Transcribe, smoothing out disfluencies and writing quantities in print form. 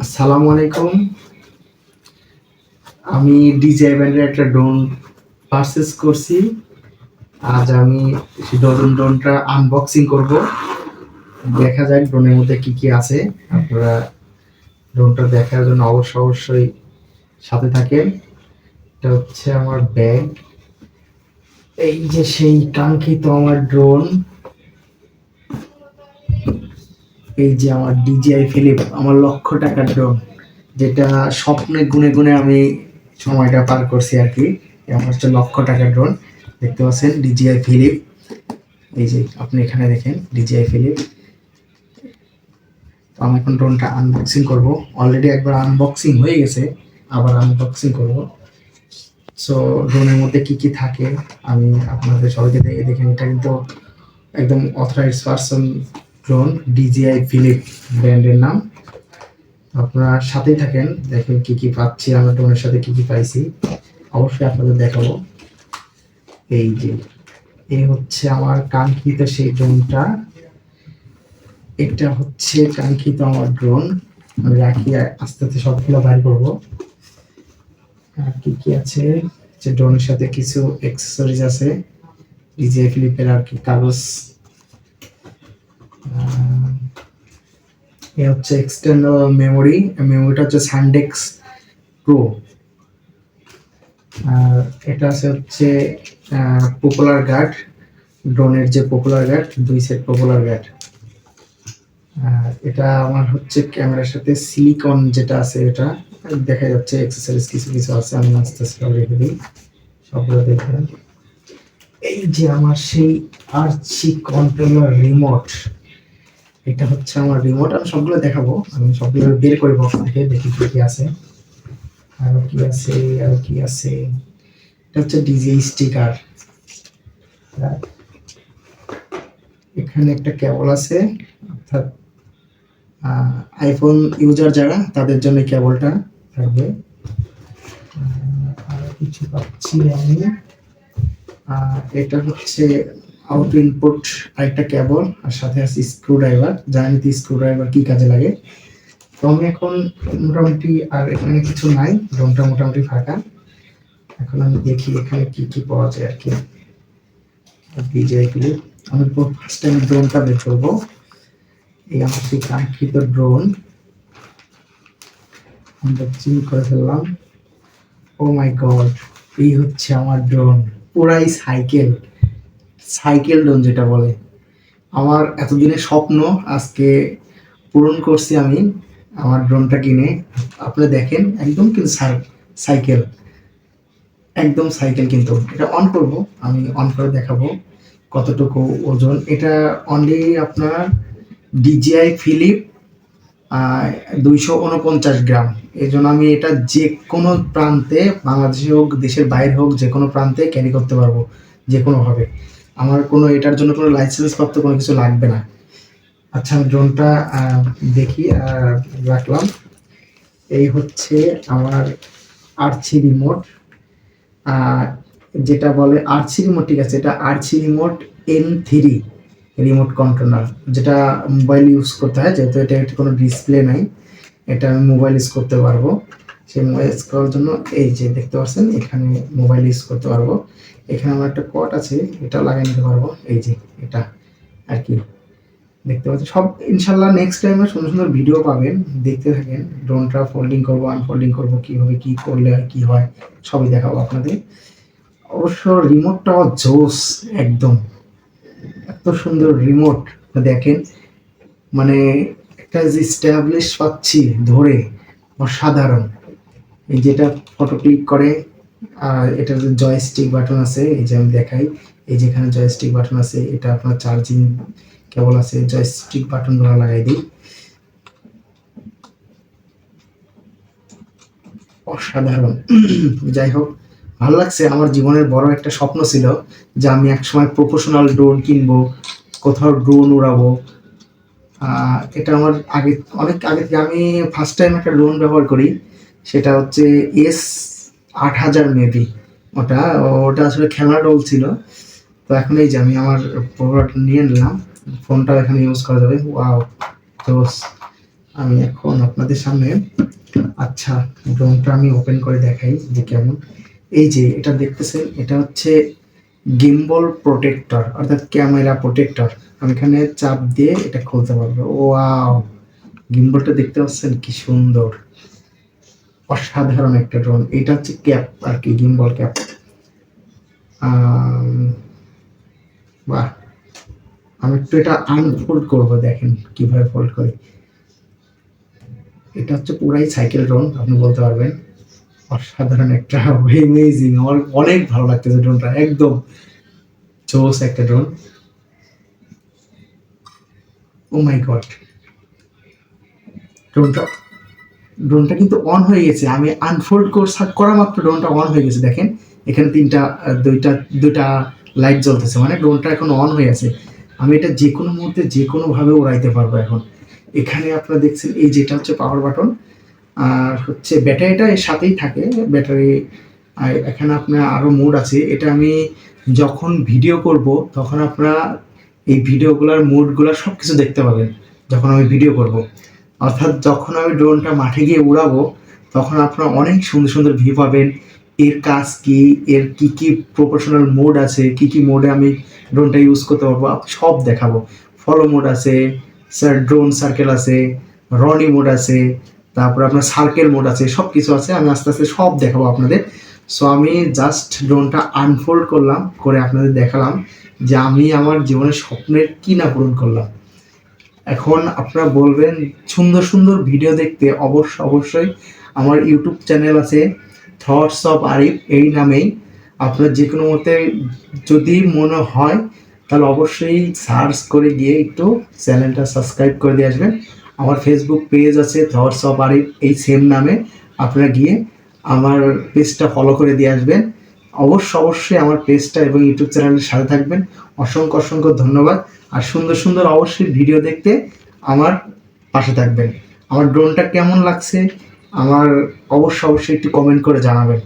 আসসালামু আলাইকুম। আমি ডিজিআই ব্র্যান্ডের একটা ড্রোন পারচেজ করছি। আজ আমি সেই ড্রোনটা আনবক্সিং করব। দেখা যাক ড্রোনের মধ্যে কি কি আছে। আপনারা ড্রোনটা দেখার জন্য অবশ্যই সাথে থাকেন। এটা হচ্ছে আমার ব্যাগ। এই যে সেই কাঙ্ক্ষিত আমার ড্রোন। এই যে আমার ডিজিআই ফিলিপ, আমার লক্ষ টাকার ড্রোন, যেটা স্বপ্নে গুনে গুনে আমি সময়টা পার করছি আর কি। আমার হচ্ছে লক্ষ টাকার ড্রোন। দেখতে পাচ্ছেন ডিজিআই ফিলিপ। এই যে আপনি এখানে দেখেন ডিজিআই ফিলিপ। তো আমি এখন ড্রোনটা আনবক্সিং করব। অলরেডি একবার আনবক্সিং হয়ে গেছে, আবার আনবক্সিং করব। সো ড্রোনের মধ্যে কি কি থাকে আমি আপনাদের সবাইকে দেখেন। এটা কিন্তু একদম authorised person drone, DJI Flip ব্র্যান্ডের নাম। আপনারা সাথেই থাকেন, দেখেন কি কি পাচ্ছি, আমরা ড্রোনের সাথে কি কি পাইছি অবশ্যই আপনাদের দেখাবো। এই যে এই হচ্ছে আমার কাঙ্ক্ষিত সেই ড্রোনটা। এটা হচ্ছে কাঙ্ক্ষিত আমার ড্রোন। আমি রাখি, আস্তে আস্তে সবগুলো বাইর করবো। আর কি কি আছে, যে ড্রোনের সাথে কিছু অ্যাক্সেসরিজ আছে, ডিজিআই ফিলিপের আর কি কাগজ। এ হচ্ছে এক্সটার্নাল মেমোরি। মেমোরিটা হচ্ছে স্যান্ডেক্স প্রো। আর এটা আছে হচ্ছে পপুলার গার্ড, ড্রোনের যে propeller guard, 2 set propeller guard. আর এটা আমার হচ্ছে ক্যামেরার সাথে সিলিকন যেটা আছে, এটা দেখা যাচ্ছে অ্যাক্সেসরিজ কিছু কিছু আছে। আমি আস্তে আস্তে সব রেখে দিই, সবগুলো দেখবেন। এই যে আমার সেই আর্চি কন্ট্রোলার রিমোট, এটা হচ্ছে আমার রিমোট। আমি সবগুলো দেখাবো, আমি সবগুলো বের করে বক্স থেকে দেখি কি কি আছে। আরো কি আছে, আরো কি আছে। এটা হচ্ছে ডিজিআই স্টিকার। এখানে একটা কেবল আছে, অর্থাৎ আইফোন ইউজার যারা তাদের জন্য কেবলটা থাকবে। আর কিছু পাচ্ছি আমি। এটা হচ্ছে আউট ইনপুট আরেকটা কেবল, আর সাথে আছে স্ক্রু ড্রাইভার। জানি তো স্ক্রু ড্রাইভার কি কাজে লাগে। তো আমি এখন মোটামুটি, আর এখানে কিছু নাই, রুমটা মোটামুটি ফাঁকা। এখন আমি দেখি এখানে কি কি পাওয়া যায় আর কি। ডিজিআই ক্লিপ, আমি ফার্স্ট টাইম ড্রোনটা বের করবো। এই আমার সেই কাঙ্ক্ষিত ড্রোন আনবক্সিং করে ফেললাম। ও মাই গড, এই হচ্ছে আমার ড্রোন। পুরাই সাইকেল, সাইকেল ড্রোন যেটা বলে। আমার এতদিনের স্বপ্ন আজকে পূরণ করছি আমি আমার ড্রোনটা কিনে। আপনি দেখেন একদম কিন্তু সাইকেল, একদম সাইকেল। কিন্তু এটা অন করব, আমি অন করে দেখাবো কতটুকু ওজন। এটা অনলি আপনার ডিজিআই ফিলিপ 249 গ্রাম। এই জন্য আমি এটা যে কোনো প্রান্তে, বাংলাদেশে হোক দেশের বাইরে হোক, যে কোনো প্রান্তে ক্যারি করতে পারবো যে কোনোভাবে। আমার কোনো এটার জন্য কোনো লাইসেন্স প্রাপ্ত কোনো কিছু লাগবে না। আচ্ছা, আমি ড্রোনটা দেখি রাখলাম। এই হচ্ছে আমার আরসি রিমোট, যেটা বলে আরসি রিমোট। ঠিক আছে, এটা RC remote N3 remote controller, যেটা মোবাইল ইউজ করতে হয়। যেহেতু এটা কোনো ডিসপ্লে নাই, এটা আমি মোবাইল ইউজ করতে পারবো। সেই মোবাইল ইউজ করার জন্য এই যে দেখতে পাচ্ছেন এখানে মোবাইল ইউজ করতে পারবো। এখানে আমার একটা কট আছে, এটাও লাগিয়ে নিতে পারবো। এই যে এটা আর কি দেখতে পাচ্ছেন সব। ইনশাল্লাহ নেক্সট টাইমে সুন্দর সুন্দর ভিডিও পাবেন, দেখতে থাকেন। ড্রোনটা ফোল্ডিং করবো, আনফোল্ডিং করবো, কীভাবে কী করলে আর কি হয় সবই দেখাবো আপনাদের। অবশ্য রিমোটটাও জোস একদম, এত সুন্দর রিমোট দেখেন। মানে একটা যে স্ট্যাবলিশ পাচ্ছি ধরে, অসাধারণ। এই যেটা ফটো ক্লিক করে, আর এটার যে জয়স্টিক বাটন আছে, এই যে আমি দেখাই, এই যেখানে জয়স্টিক বাটন আছে, এটা আপনার চার্জিং কেবল আছে। জয়স্টিক বাটনগুলো লাগাই দিই, অসাধারণ। যাই হোক, ভালো লাগছে। আমার জীবনের বড় একটা স্বপ্ন ছিল যে আমি একসময় প্রফেশনাল ড্রোন কিনবো, কোথাও ড্রোন উড়াবো। এটা আমার আগে, অনেক আগে থেকে। আমি ফার্স্ট টাইম একটা ড্রোন ব্যবহার করি, সেটা হচ্ছে S8000 মেবি। ওটা ওটা আসলে খেলনা ড্রোন ছিল। তো এখন এই যে আমি আমার প্রোডাক্ট নিয়ে নিলাম, ফোনটা এখানে ইউজ করা যাবে। ওয়াও, জোস। আমি এখন আপনাদের সামনে, আচ্ছা, ড্রোনটা আমি ওপেন করে দেখাই যে কেমন। এই যে এটা দেখতেছেন, এটা হচ্ছে গিম্বল প্রোটেক্টর অর্থাৎ ক্যামেরা প্রোটেক্টর। আমি এখানে চাপ দিয়ে এটা খুলতে পারবো। ওয়াও, গিম্বলটা দেখতে পাচ্ছেন কি সুন্দর, অসাধারণ একটা ড্রোন। এটা হচ্ছে ক্যাপ আর কি, গিম্বল ক্যাপ। বাহ, আমি একটু এটা আনফোল্ড করবো, দেখেন কিভাবে ফোল্ড করি। এটা হচ্ছে পুরাই সাইকেল ড্রোন আপনি বলতে পারবেন। অসাধারণ একটা, অ্যামেজিং, আমার অনেক ভালো লাগতেছে ড্রোনটা, একদম জোস একটা ড্রোন। ও মাই গড, ড্রোনটা ড্রোনটা কিন্তু অন হয়ে গেছে। আমি আনফোল্ড করা মাত্র ড্রোনটা অন হয়ে গেছে। দেখেন এখানে দুইটা দুইটা লাইট জ্বলতেছে, মানে ড্রোনটা এখন অন হয়ে আছে। আমি এটা যে কোনো মুহূর্তে যে কোনোভাবে উড়াইতে পারবো এখন। এখানে আপনারা দেখছেন এই যেটা হচ্ছে পাওয়ার বাটন, আর হচ্ছে ব্যাটারিটা এর সাথেই থাকে, ব্যাটারি। আর এখানে আপনার আরও মোড আছে। এটা আমি যখন ভিডিও করব তখন আপনারা এই ভিডিওগুলোর মোডগুলো সব কিছু দেখতে পাবেন যখন আমি ভিডিও করব। অর্থাৎ যখন আমি ড্রোনটা মাঠে গিয়ে উড়াবো তখন আপনারা অনেক সুন্দর সুন্দর ভিউ পাবেন। এর কাজ কি, এর কি কি প্রফেশনাল মোড আছে, কি কি মোডে আমি ড্রোনটা ইউজ করতে পারবো সব দেখাবো। ফলো মোড আছে, ড্রোন সার্কেল আছে, রনি মোড আছে, তারপর আপনার সার্কেল মোড আছে, সব কিছু আছে। আমি আস্তে আস্তে সব দেখাবো আপনাদের। সো আমি জাস্ট ড্রোনটা আনফোল্ড করলাম, করে আপনাদের দেখালাম যে আমি আমার জীবনের স্বপ্নের কি না পূরণ করলাম। এখন আপনারা বলবেন সুন্দর সুন্দর ভিডিও দেখতে অবশ্যই আমার ইউটিউব চ্যানেল আছে থটস অফ আরিফ এই নামেই। আপনার যে কোনো মতে যদি মনে হয় তাহলে অবশ্যই সার্চ করে গিয়ে একটু চ্যানেলটা সাবস্ক্রাইব করে দিয়ে আসবেন। আমার ফেসবুক পেজ আছে থটস অফ আরিফ এই সেম নামে, আপনারা গিয়ে আমার পেজটা ফলো করে দিয়ে আসবেন। অবশ্যই আমার পেজটা এবং ইউটিউব চ্যানেলের সাথে থাকবেন। অসংখ্য ধন্যবাদ। আর সুন্দর সুন্দর অবশ্যই ভিডিও দেখতে আমার পাশে থাকবেন। আমার ড্রোনটা কেমন লাগছে আমার অবশ্যই একটু কমেন্ট করে জানাবেন।